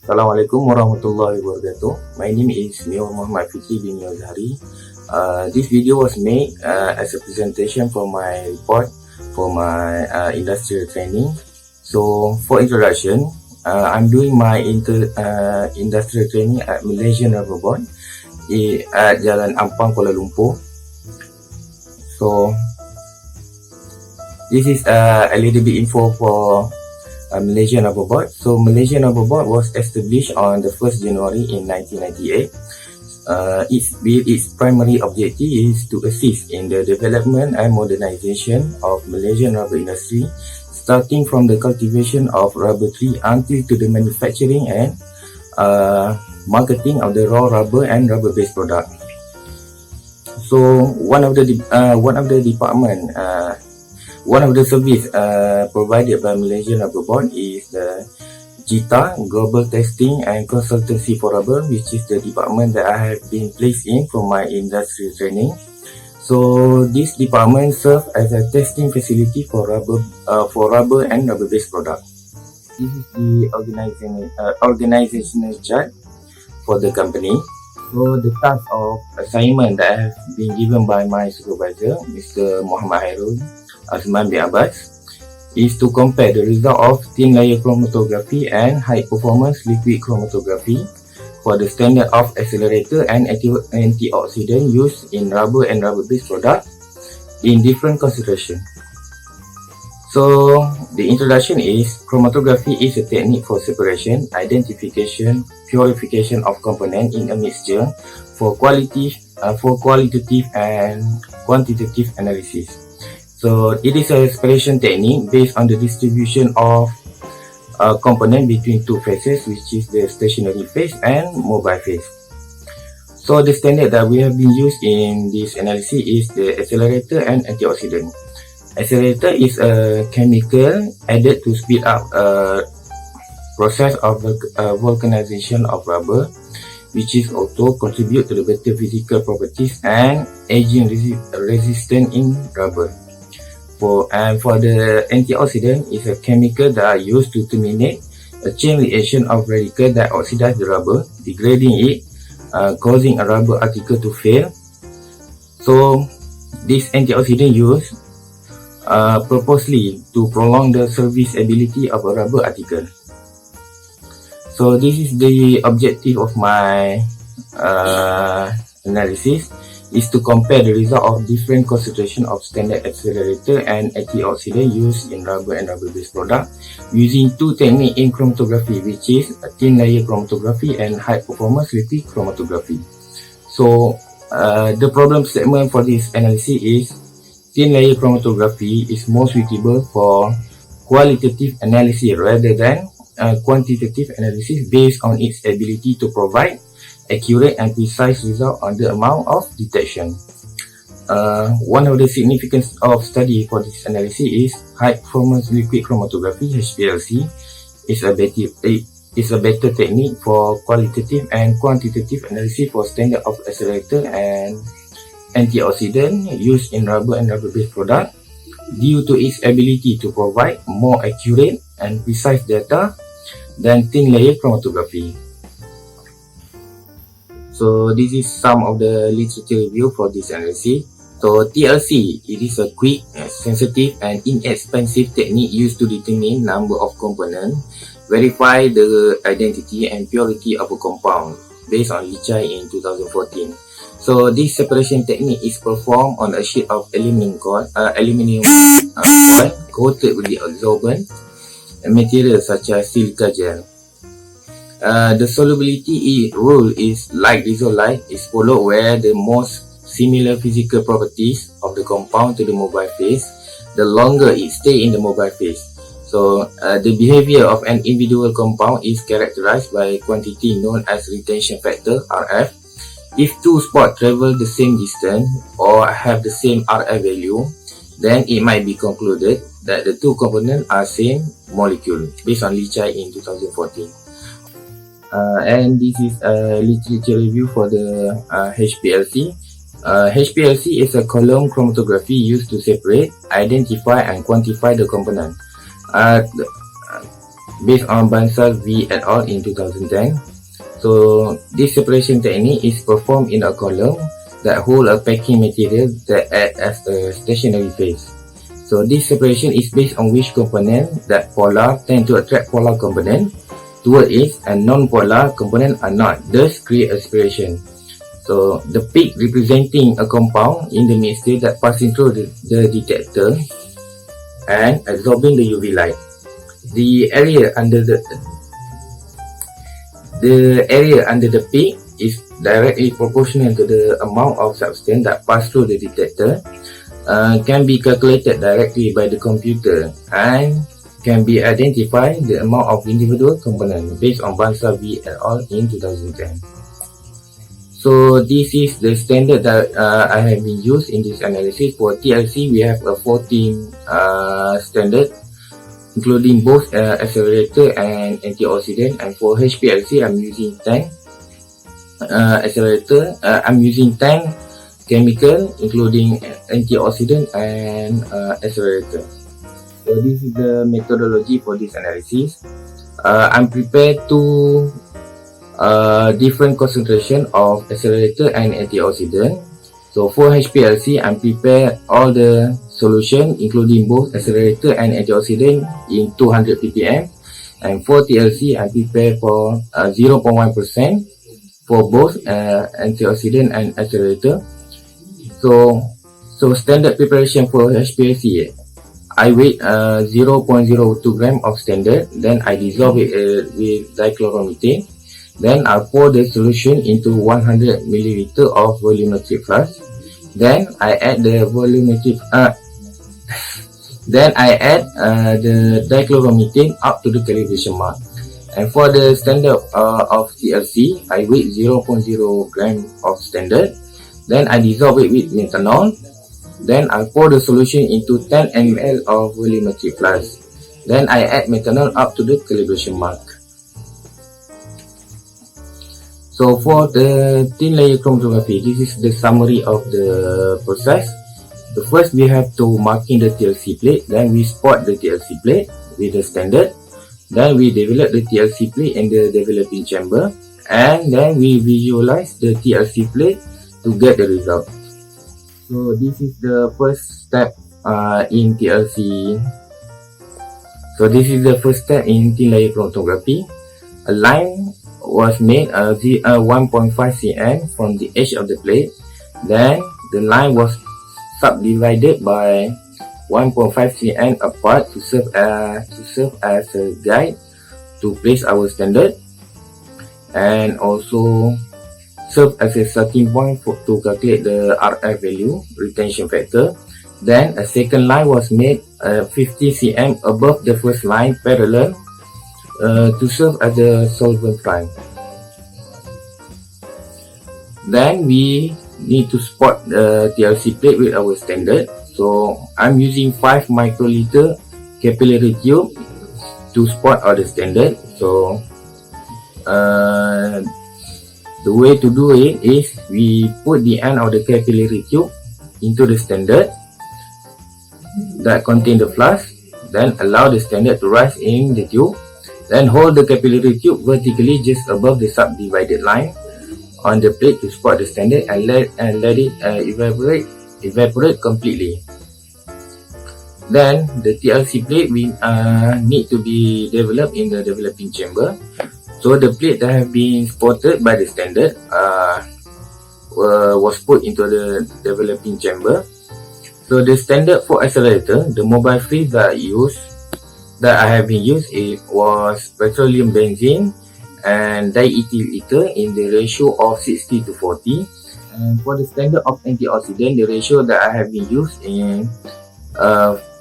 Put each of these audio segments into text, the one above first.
Assalamualaikum warahmatullahi wabarakatuh. My name is Miew bin Zahari. This video was made as a presentation for my report for my industrial training. So for introduction, I'm doing my industrial training at Malaysian Rubber Board at Jalan Ampang, Kuala Lumpur. So this is a little bit info for Malaysian Rubber Board. So Malaysian Rubber Board was established on the 1st January in 1998. Its primary objective is to assist in the development and modernization of Malaysian rubber industry, starting from the cultivation of rubber tree until to the manufacturing and marketing of the raw rubber and rubber-based product. So one of the service provided by Malaysian Rubber Board is the Getah Global Testing and Consultancy for Rubber, which is the department that I have been placed in for my industrial training. So this department serves as a testing facility for rubber and rubber-based products. This is the organizational chart for the company. So the task of assignment that has been given by my supervisor, Mr. Muhammad Hairul Azman bin Abbas, is to compare the result of thin layer chromatography and high performance liquid chromatography for the standard of accelerator and antioxidant used in rubber and rubber-based products in different concentrations. So the introduction is chromatography is a technique for separation, identification, purification of components in a mixture for qualitative and quantitative analysis. So it is a separation technique based on the distribution of component between two phases, which is the stationary phase and mobile phase. So the standard that we have been used in this analysis is the accelerator and antioxidant. Accelerator is a chemical added to speed up process of vulcanization of rubber, which is also contribute to the better physical properties and aging resistant in rubber. For the antioxidant is a chemical that are used to terminate a chain reaction of radical that oxidize the rubber, degrading it, causing a rubber article to fail. So this antioxidant used purposely to prolong the serviceability of a rubber article. So this is the objective of my analysis, is to compare the result of different concentration of standard accelerator and antioxidant used in rubber and rubber-based product using two techniques in chromatography, which is thin layer chromatography and high performance liquid chromatography. So the problem statement for this analysis is thin layer chromatography is more suitable for qualitative analysis rather than quantitative analysis based on its ability to provide accurate and precise result on the amount of detection. One of the significance of study for this analysis is high performance liquid chromatography (HPLC) is a better technique for qualitative and quantitative analysis for standard of accelerator and antioxidant used in rubber and rubber-based product due to its ability to provide more accurate and precise data than thin layer chromatography. So this is some of the literature review for this analysis. So TLC, it is a quick, sensitive and inexpensive technique used to determine number of components, verify the identity and purity of a compound based on Lichai in 2014. So this separation technique is performed on a sheet of aluminum foil coated with the absorbent material such as silica gel. The solubility rule is like dissolve is followed where the most similar physical properties of the compound to the mobile phase, the longer it stays in the mobile phase. So the behavior of an individual compound is characterized by a quantity known as retention factor (RF). If two spots travel the same distance or have the same RF value, then it might be concluded that the two components are same molecule based on Lichai in 2014. And this is a literature review for the HPLC. HPLC is a column chromatography used to separate, identify and quantify the component. based on Bansal V et al. In 2010. So this separation technique is performed in a column that hold a packing material that acts as a stationary phase. So this separation is based on which component that polar tend to attract polar component toward it and non-polar component are not, thus create a separation. So the peak representing a compound in the mixture that passing through the detector and absorbing the UV light. The area under the peak is directly proportional to the amount of substance that pass through the detector. Can be calculated directly by the computer and can be identified the amount of individual components based on Bansal V et al. In 2010. So this is the standard that I have been used in this analysis. For TLC, we have a 14 standard, including both accelerator and antioxidant. And for HPLC, I'm using 10 accelerator. I'm using 10 chemical, including antioxidant and accelerator. So this is the methodology for this analysis. I'm prepared to different concentration of accelerator and antioxidant. So for HPLC, I'm prepared all the solution, including both accelerator and antioxidant, in 200 ppm. And for TLC, I prepare for 0.1% for both antioxidant and accelerator. So standard preparation for HPLC, I weigh 0.02 gram of standard, then I dissolve it with dichloromethane. Then I pour the solution into 100 milliliter of volumetric flask. Then I add the the dichloromethane up to the calibration mark. And for the standard of TLC, I weigh 0.0 gram of standard. Then I dissolve it with methanol. Then I pour the solution into 10 ml of volumetric flask. Then I add methanol up to the calibration mark. So for the thin layer chromatography, this is the summary of the process. So first we have to marking the TLC plate, then we spot the TLC plate with the standard, then we develop the TLC plate in the developing chamber, and then we visualize the TLC plate to get the result. So this is the first step in TLC. So this is the first step in thin layer chromatography. A line was made 1.5 cm from the edge of the plate. Then the line was subdivided by 1.5 cm apart to serve as a guide to place our standard, and also serve as a starting point to calculate the RF value, retention factor. Then a second line was made 50 cm above the first line, parallel to serve as a solvent prime. Then we need to spot the TLC plate with our standard. So I'm using 5 microliter capillary tube to spot all the standard. So the way to do it is we put the end of the capillary tube into the standard that contain the flask, then allow the standard to rise in the tube. Then hold the capillary tube vertically just above the subdivided line on the plate to spot the standard, and let it evaporate completely. Then the TLC plate will need to be developed in the developing chamber. So the plate that have been spotted by the standard was put into the developing chamber. So the standard for accelerator, the mobile phase that I have been used, it was petroleum benzene and diethyl ether in the ratio of 60 to 40. And for the standard of antioxidant, the ratio that I have been used in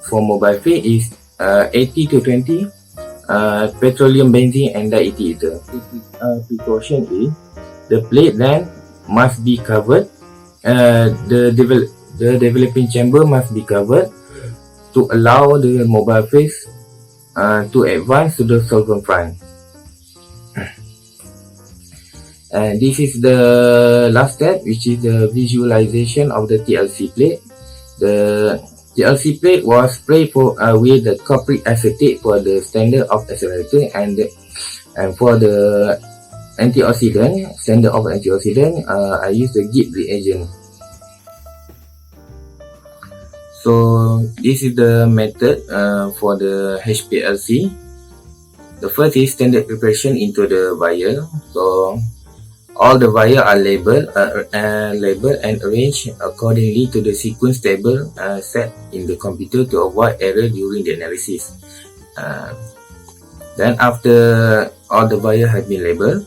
for mobile phase is 80 to 20 petroleum benzene and diethyl ether. Precaution is the plate then must be covered. The developing chamber must be covered to allow the mobile phase to advance to the solvent prime. And this is the last step, which is the visualization of the TLC plate. TLC plate was sprayed with the cupric acetate for the standard of accelerator, and for the standard of antioxidant, I use the Git reagent. So this is the method for the HPLC. The first is standard preparation into the vial. So all the vials are labeled and arranged accordingly to the sequence table set in the computer to avoid error during the analysis. Then after all the vials have been labeled,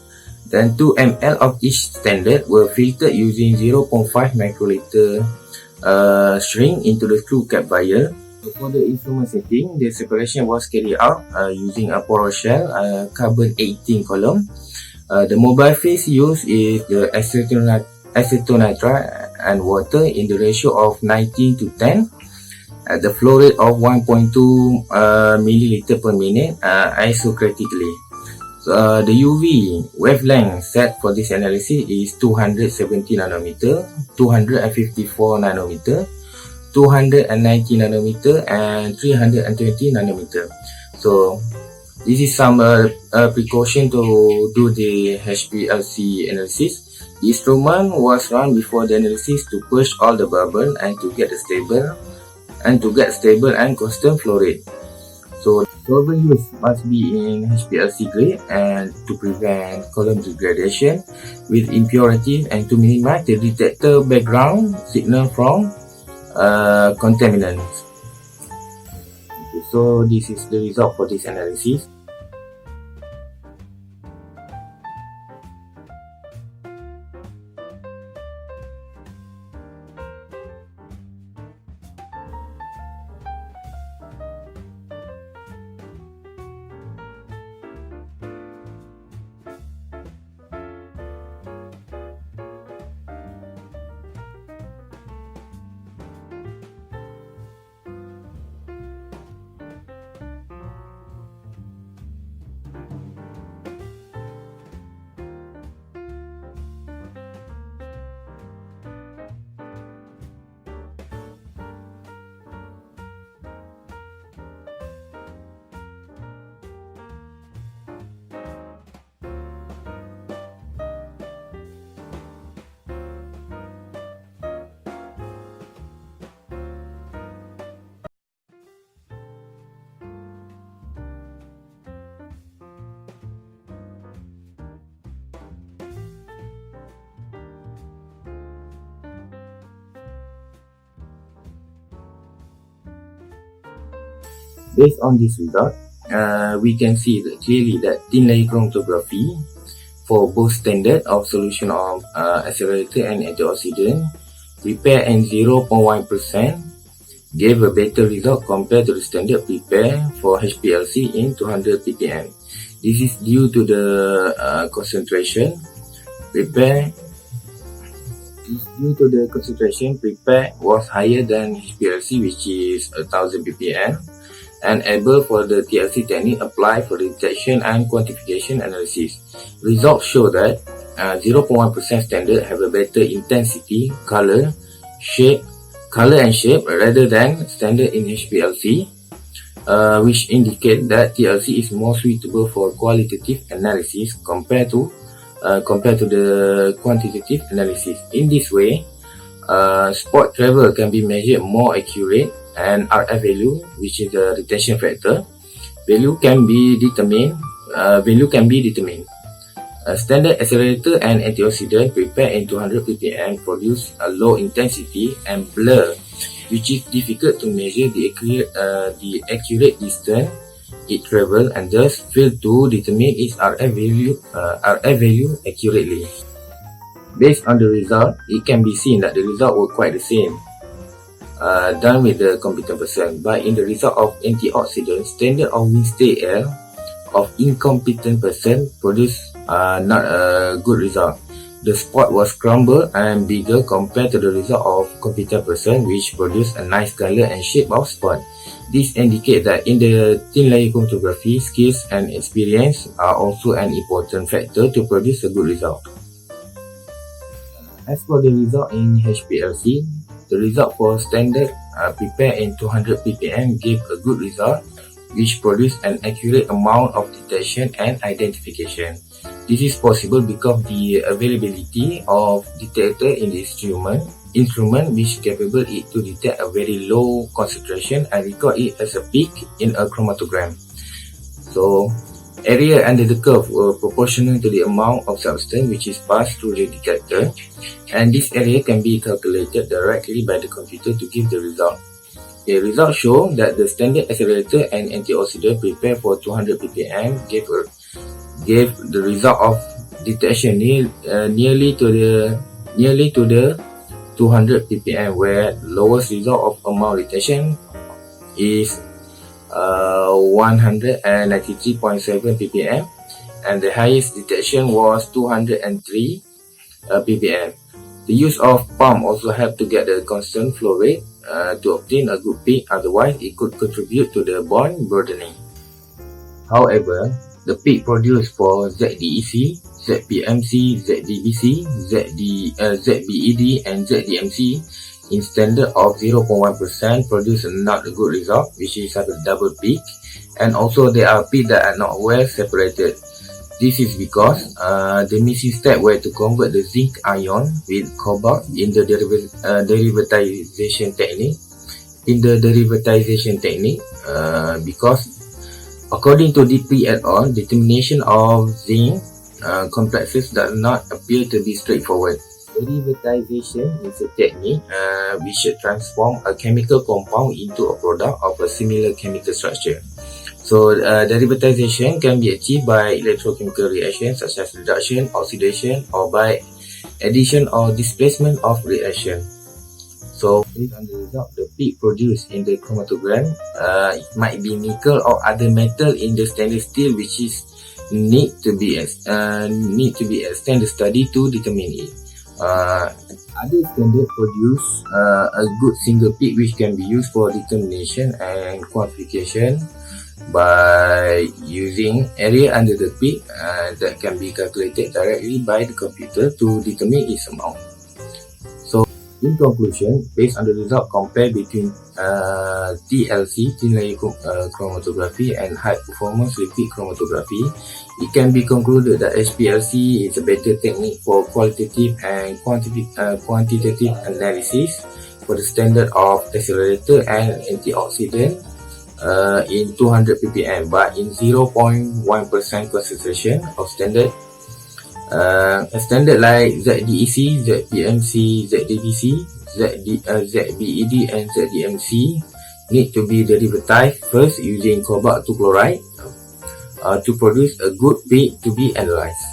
then 2 ml of each standard were filtered using 0.5 microliter string into the screw cap vial. So for the instrument setting, the separation was carried out using a porous shell carbon 18 column. The mobile phase used is the acetonitrile and water in the ratio of 19 to 10 at the flow rate of 1.2 milliliter per minute isochronically. So, the UV wavelength set for this analysis is 270 nanometer, 254 nanometer, 290 nanometer, and 320 nanometer. So this is some precaution to do the HPLC analysis. The instrument was run before the analysis to push all the bubble and to get stable and constant flow rate. So solvent use must be in HPLC grade and to prevent column degradation with impurities and to minimize the detector background signal from contaminants. Okay, so this is the result for this analysis. Based on this result, we can see that clearly that thin layer chromatography for both standard of solution of accelerator and antioxidant prepare in 0.1% gave a better result compared to the standard prepare for HPLC in 200 ppm. This is due to the concentration prepare. Due to the concentration prepare was higher than HPLC, which is 1000 ppm, and able for the TLC technique applied for the detection and quantification analysis. Results show that 0.1% standard have a better intensity, color and shape rather than standard in HPLC, which indicate that TLC is more suitable for qualitative analysis compared to the quantitative analysis. In this way, spot travel can be measured more accurate, and RF value, which is the retention factor, value can be determined. Standard accelerator and antioxidant prepared in 200 ppm produce a low intensity and blur, which is difficult to measure the accurate distance it travel, and thus fail to determine its RF value accurately. Based on the result, it can be seen that the result were quite the same done with the competent person, but in the result of antioxidant, standard of Winstay air of incompetent person produced not a good result. The spot was crumbled and bigger compared to the result of competent person, which produced a nice color and shape of spot. This indicates that in the thin layer chromatography, skills and experience are also an important factor to produce a good result. As for the result in HPLC, The result for standard prepared in 200 ppm gave a good result, which produced an accurate amount of detection and identification. This is possible because the availability of detector in the instrument which capable it to detect a very low concentration and record it as a peak in a chromatogram. So, area under the curve were proportional to the amount of substance which is passed through the detector, and this area can be calculated directly by the computer to give the result. The results show that the standard accelerator and antioxidant prepared for 200 ppm gave the result of detection nearly to the 200 ppm, where lowest result of amount detection is 193.7 ppm, and the highest detection was 203 ppm. The use of pump also helped to get a constant flow rate to obtain a good peak, otherwise it could contribute to the bond burdening. However, the peak produced for ZDEC, ZPMC, ZDBC, ZBED and ZDMC in standard of 0.1% produce not a good result, which is a double peak, and also there are peaks that are not well separated. This is because the missing step were to convert the zinc ion with cobalt in the derivatization technique. Because according to DP et al., determination of zinc complexes does not appear to be straightforward. Derivatization is a technique which transforms a chemical compound into a product of a similar chemical structure. So, derivatization can be achieved by electrochemical reactions such as reduction, oxidation, or by addition or displacement of reaction. So, based on the result, the peak produced in the chromatogram it might be nickel or other metal in the stainless steel, which is need to be extended study to determine it. Other standards produce a good single peak which can be used for determination and quantification by using area under the peak that can be calculated directly by the computer to determine its amount. So, in conclusion, based on the result compared between TLC, thin layer chromatography, and high performance liquid chromatography, it can be concluded that HPLC is a better technique for qualitative and quantitative analysis for the standard of accelerator and antioxidant in 200 ppm, but in 0.1% concentration of standard. A standard like ZDEC, ZPMC, ZDBC, ZBED and ZDMC need to be derivatized first using cobalt 2 chloride to produce a good peak to be analyzed.